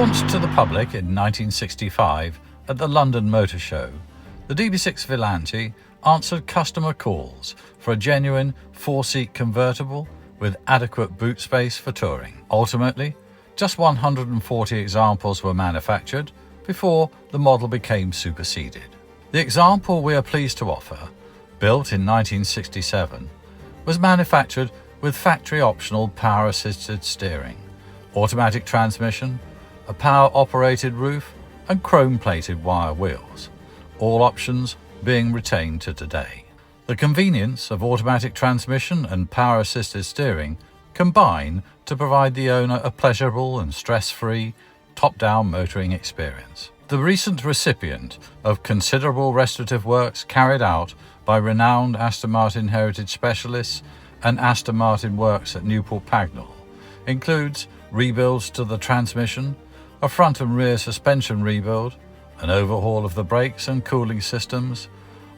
Launched to the public in 1965 at the London Motor Show, the DB6 Volante answered customer calls for a genuine 4-seat convertible with adequate boot space for touring. Ultimately, just 140 examples were manufactured before the model became superseded. The example we are pleased to offer, built in 1967, was manufactured with factory-optional power-assisted steering, automatic transmission, a power-operated roof and chrome-plated wire wheels, all options being retained to today. The convenience of automatic transmission and power-assisted steering combine to provide the owner a pleasurable and stress-free top-down motoring experience. The recent recipient of considerable restorative works carried out by renowned Aston Martin Heritage specialists and Aston Martin Works at Newport Pagnell includes rebuilds to the transmission, a front and rear suspension rebuild, an overhaul of the brakes and cooling systems,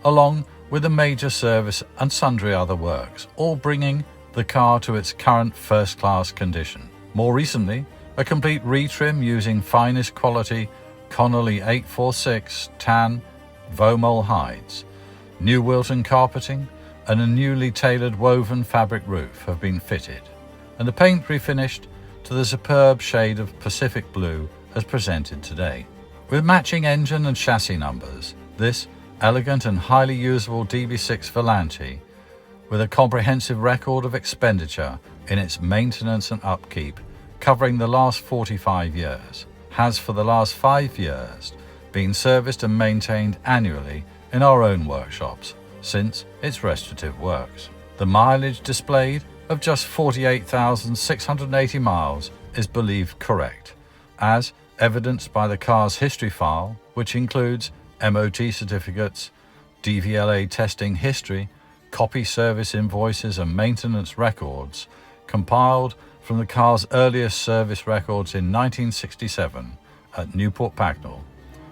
along with a major service and sundry other works, all bringing the car to its current first-class condition. More recently, a complete retrim using finest quality Connolly 846 Tan Vaumol hides, new Wilton carpeting and a newly tailored woven fabric roof have been fitted, and the paint refinished to the superb shade of Pacific blue as presented today. With matching engine and chassis numbers, this elegant and highly usable DB6 Volante, with a comprehensive record of expenditure in its maintenance and upkeep covering the last 45 years, has for the last 5 years been serviced and maintained annually in our own workshops since its restorative works. The mileage displayed of just 48,680 miles is believed correct, as evidenced by the car's history file, which includes MOT certificates, DVLA testing history, copy service invoices and maintenance records compiled from the car's earliest service records in 1967 at Newport Pagnell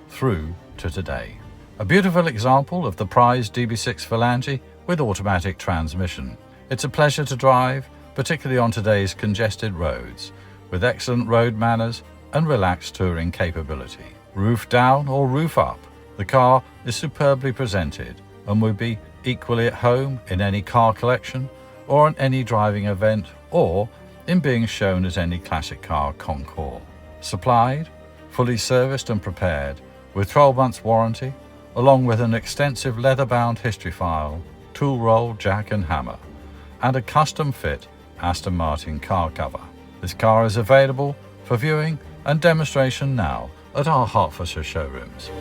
through to today. A beautiful example of the prized DB6 Volante with automatic transmission. It's a pleasure to drive, particularly on today's congested roads, with excellent road manners and relaxed touring capability. Roof down or roof up, the car is superbly presented and would be equally at home in any car collection or at any driving event or in being shown as any classic car concours. Supplied, fully serviced and prepared with 12 months warranty, along with an extensive leather-bound history file, tool roll, jack and hammer, and a custom-fit Aston Martin car cover. This car is available for viewing and demonstration now at our Hertfordshire showrooms.